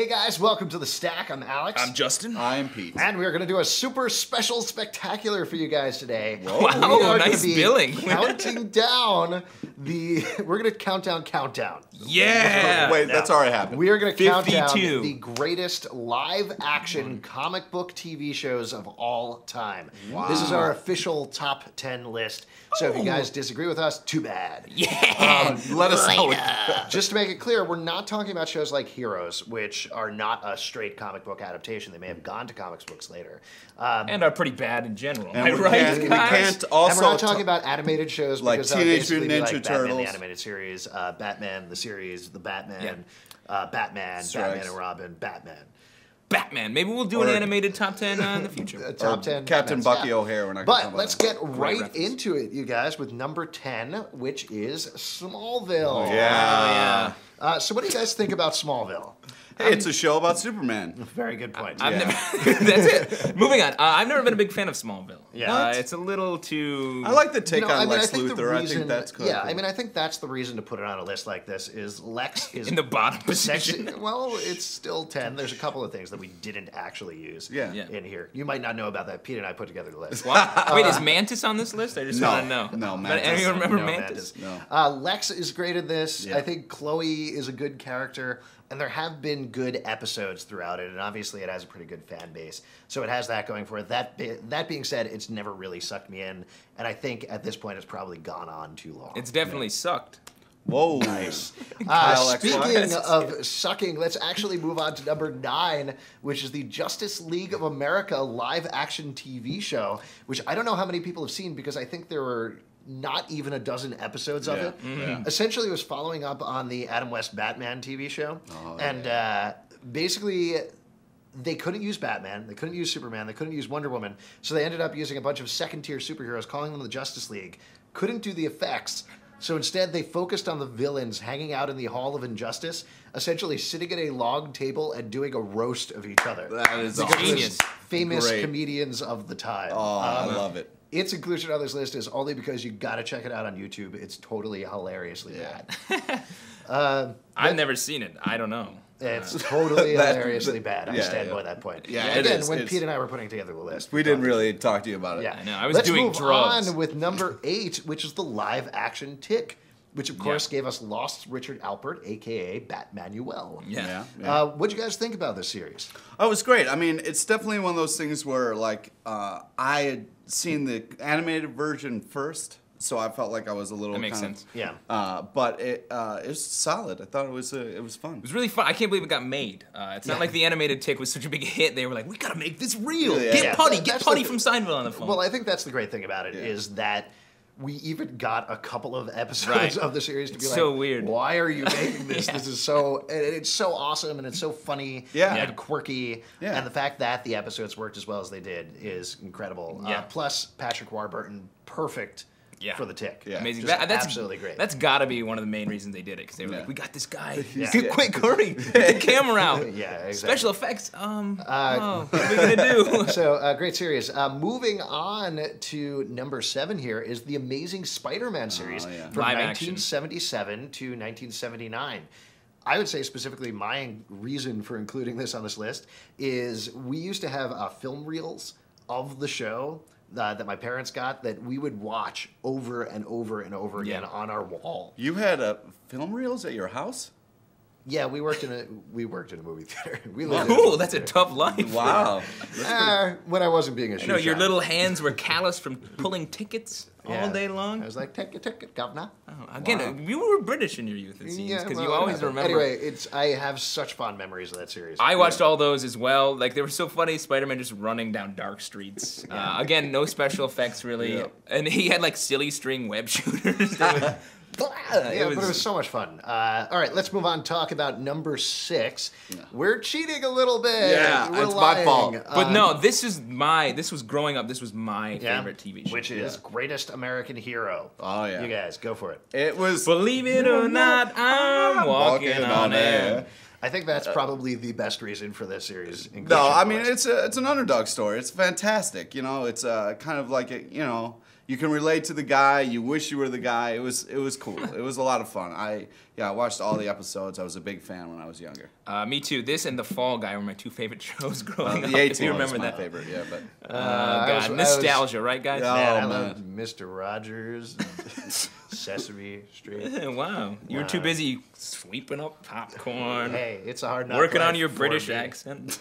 Hey guys, welcome to The Stack. I'm Alex. I'm Justin. I'm Pete. And we're going to do a super special spectacular for you guys today. Whoa. We Wow, are nice gonna be billing. Counting down we're going to count down Countdown. Yeah. Wait, that's already happened. We are going to count down 52. the greatest live action comic book TV shows of all time. Wow. This is our official top 10 list. So if you guys disagree with us, too bad. Yeah. Let us know. Just to make it clear, we're not talking about shows like Heroes, which are not a straight comic book adaptation. They may have gone to comics books later. And are pretty bad in general. And we right, can't- we guys? can't And also we're not talking about animated shows like because that would Teenage basically Mutant be Ninja like Batman the Turtles. animated series, Batman the series, the Batman, Batman, Strikes. Batman and Robin, Batman. Batman. Maybe we'll do an Or- animated top 10 in the future. Top 10 Captain Batmans, Bucky yeah. O'Hare. We're not gonna talk But about let's that. get right reference. into it, you guys, with number 10, which is Smallville. Yeah. So what do you guys think about Smallville? Hey, it's a show about Superman. Very good point. I've Yeah. never, that's it. Moving on. I've never been a big fan of Smallville. Yeah. What? It's a little too... I like the take on I Lex think the Luthor. I reason- think that's cool. Yeah, I mean, I think that's the reason to put it on a list like this is Lex is in the bottom position. well, it's still 10. There's a couple of things that we didn't actually use Yeah. in here. You might not know about that. Pete and I put together the list. What? Wait, is Mantis on this list? I just No. want to know. No, But Mantis. anyone remember No, Mantis? No. Lex is great in this. Yeah. I think Chloe is a good character, and there have been good episodes throughout it, and obviously it has a pretty good fan base. So it has that going for it. That being said, it's never really sucked me in, and I think at this point it's probably gone on too long. It's definitely sucked. Whoa. Nice. Kyle Speaking X. of sucking, let's actually move on to number 9, which is the Justice League of America live action TV show, which I don't know how many people have seen because I think there were not even a dozen episodes of Yeah. it. Yeah. Essentially, it was following up on the Adam West Batman TV show. Oh, And basically, they couldn't use Batman, they couldn't use Superman, they couldn't use Wonder Woman, so they ended up using a bunch of second-tier superheroes, calling them the Justice League. Couldn't do the effects, so instead they focused on the villains hanging out in the Hall of Injustice, essentially sitting at a log table and doing a roast of each other. That is Because it was genius. famous Great. comedians of the time. Oh, I love it. Its inclusion on this list is only because you got to check it out on YouTube. It's totally hilariously bad. I've never seen it. I don't know. It's totally That- hilariously bad. I yeah, stand yeah. by that point. Yeah, it Again, is. when It's- Pete and I were putting together the list, We didn't really talk to you about it. Yeah, I know. I was Let's doing move drugs. on with number 8, which is the live action Tick, which of course gave us Lost Richard Alpert, aka Batmanuel. Yeah. Yeah. What'd you guys think about this series? Oh, it was great. I mean, it's definitely one of those things where, like, I had seen the animated version first, so I felt like I was a little. That makes kind of- sense. Yeah. But it was solid. I thought it was fun. It was really fun. I can't believe it got made. It's not like the animated Tick was such a big hit. They were like, we gotta make this real. Yeah. Get Yeah, Putty. that's Get the Putty thing. from Seinfeld on the phone. Well, I think that's the great thing about it Yeah. is that we even got a couple of episodes Right. of the series to be It's like, so weird. Why are you making this? This is so, and it's so awesome and it's so funny Yeah. and quirky. Yeah. And the fact that the episodes worked as well as they did is incredible. Yeah. Plus, Patrick Warburton, perfect Yeah. for the Tick. Yeah. Amazing. Just That's absolutely great. That's got to be one of the main reasons they did it because they were Yeah. like, we got this guy. Yeah. Quick, hurry! Get the camera out. Yeah, exactly. Special effects. What are we gonna do? So, great series. Moving on to number 7 here is the Amazing Spider-Man series yeah. from Live action. 1977 to 1979. I would say specifically my reason for including this on this list is we used to have film reels of the show that my parents got that we would watch over and over and over again Yeah. on our wall. You had film reels at your house? Yeah, we worked in a movie theater. We lived in a Cool. movie That's a theater. tough life. Wow. When I wasn't being a shoe You know, your shine. little hands were calloused from pulling tickets Yeah. all day long. I was like, take a ticket, governor. Again, Wow. you were British in your youth, it seems, because you always whatever. remember. Anyway, I have such fond memories of that series. I watched all those as well. Like, they were so funny. Spider-Man just running down dark streets. Again, no special effects, really. Yeah. And he had, like, silly string web shooters. That was- Yeah, but it was so much fun. All right, let's move on and talk about number 6. We're cheating a little bit. Yeah, We're it's my fault. But no, this was growing up, this was my favorite TV show. Which is Greatest American Hero. Oh, yeah. You guys, go for it. It was. Believe it or not, I'm walking on air. I think that's probably the best reason for this series. No, inclusion I on the mean list. it's an underdog story. It's fantastic. You know, it's kind of like you You can relate to the guy. You wish you were the guy. It was cool. It was a lot of fun. I watched all the episodes. I was a big fan when I was younger. Me too. This and The Fall Guy were my two favorite shows growing up. The If you A-Team remember was my that. favorite, yeah. But God, nostalgia, right, guys? Yeah. Man, I Oh, loved Mr. Rogers, Sesame Street. Wow, you were too busy sweeping up popcorn, Hey, it's a hard knock working on life your for British me. accent.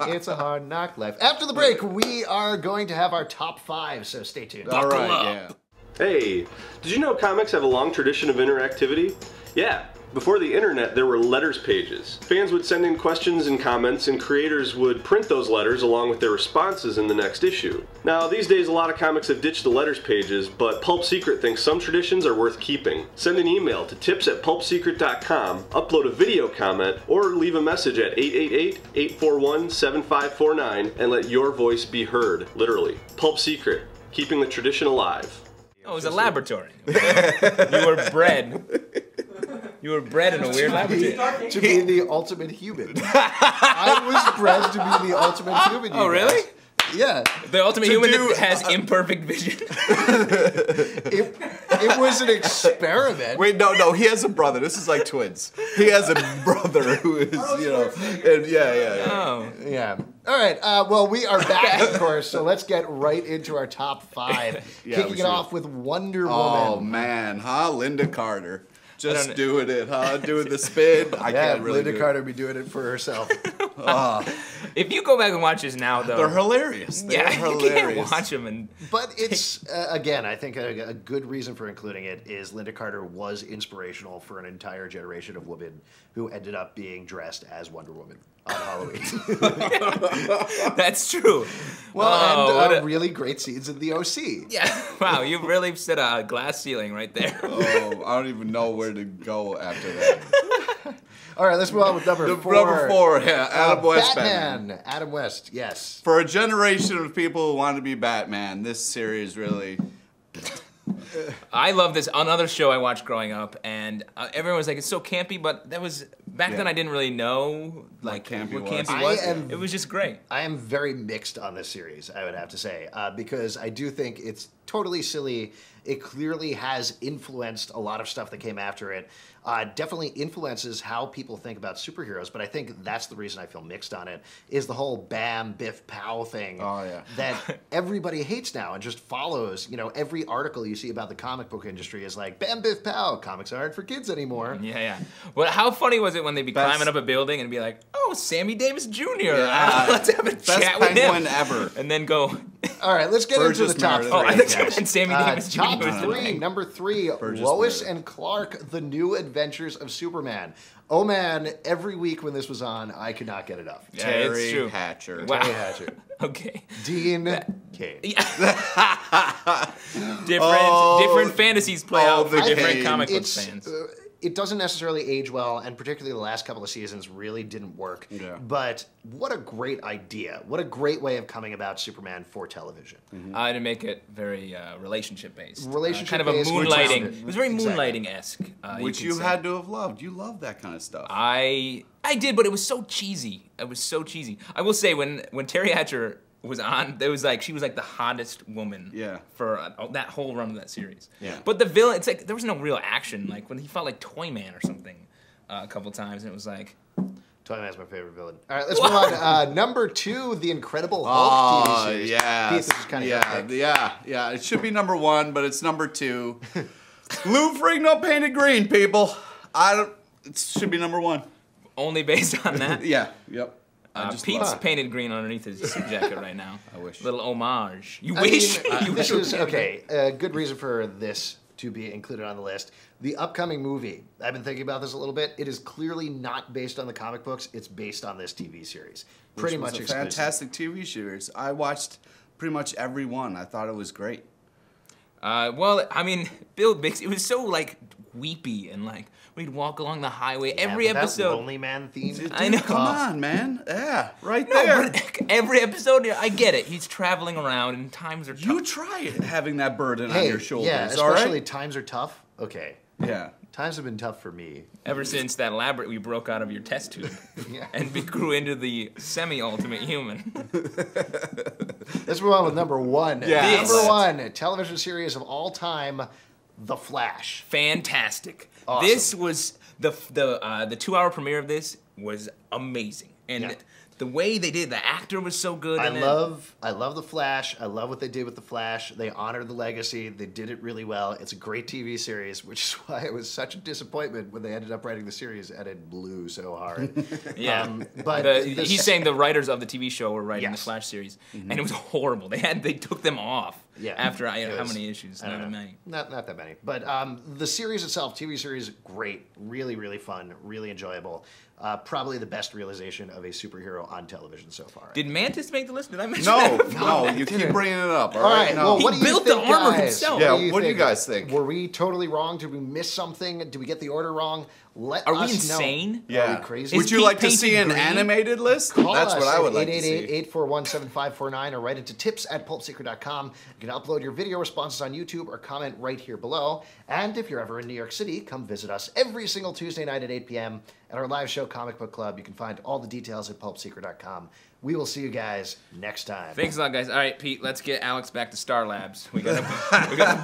It's a hard knock life. After the break, we are going to have our top 5, so stay tuned. all right, up. yeah. Hey, did you know comics have a long tradition of interactivity? Yeah. Before the internet, there were letters pages. Fans would send in questions and comments, and creators would print those letters along with their responses in the next issue. Now, these days, a lot of comics have ditched the letters pages, but Pulp Secret thinks some traditions are worth keeping. Send an email to tips@pulpsecret.com, upload a video comment, or leave a message at 888-841-7549 and let your voice be heard, literally. Pulp Secret, keeping the tradition alive. Oh, it was a laboratory. You were bred. You were bred in a weird laboratory. To be the ultimate human. I was bred to be the ultimate human. Oh, really? Yeah. The ultimate human that has imperfect vision. It was an experiment. Wait, no, he has a brother. This is like twins. He has a brother who is, and yeah. Oh. Yeah. All right. Well, we are back, of course. So let's get right into our top 5. Yeah, Kicking we it should. off with Wonder Woman. Oh man, huh? Linda Carter. Just doing it, huh? Doing the spin. I Yeah, can't really Linda do it. Carter be doing it for herself. If you go back and watch this now, though, They're hilarious. They're yeah, you can't hilarious. watch them and. But it's, again, I think a good reason for including it is Linda Carter was inspirational for an entire generation of women who ended up being dressed as Wonder Woman on Halloween. That's true. Well, what and a- really great scenes in the OC. Yeah, wow, you really set a glass ceiling right there. Oh, I don't even know where to go after that. All right, let's move on with number 4. Number 4, yeah, Adam West Batman. Adam West, yes. For a generation of people who want to be Batman, this series really. I love this. Another show I watched growing up, and everyone was like, "It's so campy," but that was back then. I didn't really know like campy what was. campy was. I am- It was just great. I am very mixed on this series, I would have to say, because I do think it's totally silly. It clearly has influenced a lot of stuff that came after it. Definitely influences how people think about superheroes, but I think that's the reason I feel mixed on it, is the whole Bam, Biff, Pow thing Oh, yeah. that everybody hates now and just follows. You know, every article you see about the comic book industry is like, Bam, Biff, Pow, comics aren't for kids anymore. Yeah. Well, how funny was it when they'd be Best- climbing up a building and be like, "Oh, Sammy Davis Jr. Yeah. Let's have a Best chat with him," penguin ever. and then go. All right, let's get into Burgess the top Meredith. 3. Oh, I thought you guys. meant Sammy Davis Jr. Top was the 3, name. number 3, Burgess Lois Meredith. and Clark, The New Adventures of Superman. Oh man, every week when this was on, I could not get enough. Yeah, Terry it's true. Hatcher. Wow. Terry Hatcher. Okay. Dean Cain. Different fantasies play out for the different Kane. comic book It's, fans. it doesn't necessarily age well, and particularly the last couple of seasons really didn't work. Yeah. But what a great idea. What a great way of coming about Superman for television. To make it very relationship based. Relationship kind of a based, which moonlighting. is- It was very exactly. moonlighting esque. Which you had to have loved. You love that kind of stuff. I did, but it was so cheesy. It was so cheesy. I will say when Terry Hatcher was on, there was like she was like the hottest woman. Yeah. For that whole run of that series. Yeah. But the villain, it's like there was no real action. Like when he fought like Toyman or something a couple times, and it was like. Toyman's my favorite villain. All right, let's move on. Number 2, The Incredible Hulk TV series. yeah. Keith, this is kind of your pick. Yeah. It should be number 1, but it's number 2. Lou Ferrigno painted green, people. It should be number 1. Only based on that. Yeah. Yep. I just Pete's love it. painted green underneath his jacket right now. I wish. Little homage. You I wish. mean, you this wish. is okay. A good reason for this to be included on the list. The upcoming movie. I've been thinking about this a little bit. It is clearly not based on the comic books. It's based on this TV series. Pretty Which was much a exclusive. fantastic TV series. I watched pretty much every one. I thought it was great. Well, I mean, Bill Bixby. It was so like weepy and like we'd walk along the highway Yeah, every but that episode. Lonely Man theme. Dude, I know. Come on, man. Yeah, right No, there. but every episode, I get it. He's traveling around and times are tough. You try it, having that burden on Hey, your shoulders. yeah, all right? especially times are tough. Okay. Yeah. Times have been tough for me. Ever since that lab we broke out of your test tube Yeah. and we grew into the semi-ultimate human. Let's move on with number one. Yeah. Number one, television series of all time, The Flash. Fantastic. Awesome. This was the 2-hour premiere of this was amazing, and Yeah. the way they did, the actor was so good. I in it. love The Flash. I love what they did with The Flash. They honored the legacy. They did it really well. It's a great TV series, which is why it was such a disappointment when they ended up writing the series and it blew so hard. Yeah, but he's saying the writers of the TV show were writing the Yes. Flash series, and it was horrible. They took them off Yeah, after it how was- many issues? I don't Not know. many. Not that many. But the series itself, TV series, great. Really, really fun. Really enjoyable. Probably the best realization of a superhero on television so far. Did Mantis make the list? Did I mention No, that? no, you keep bringing it up. All right. no. Well, He what do you built the think, armor guys? himself. Yeah, what do you guys think? Were we totally wrong? Did we miss something? Did we get the order wrong? Let Are we us know. insane? Yeah. Are we crazy? Would Is you Pete like to see an painted green? animated list? Call That's us what I would at like to see. 888-841-7549 or write it to tips@pulpsecret.com. You can upload your video responses on YouTube or comment right here below. And if you're ever in New York City, come visit us every single Tuesday night at 8 p.m. at our live show Comic Book Club. You can find all the details at pulpsecret.com. We will see you guys next time. Thanks a lot, guys. All right, Pete, let's get Alex back to Star Labs. We gotta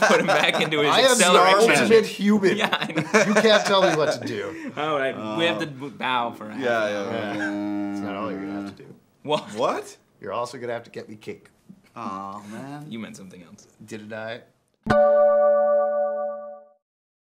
put him back into his I am the acceleration. ultimate human. Yeah, I know. You can't tell me what to do. All right, we have to bow for a half. Yeah. It's not all you're going to have to do. What? What? You're also going to have to get me cake. Oh man. You meant something else. Didn't I?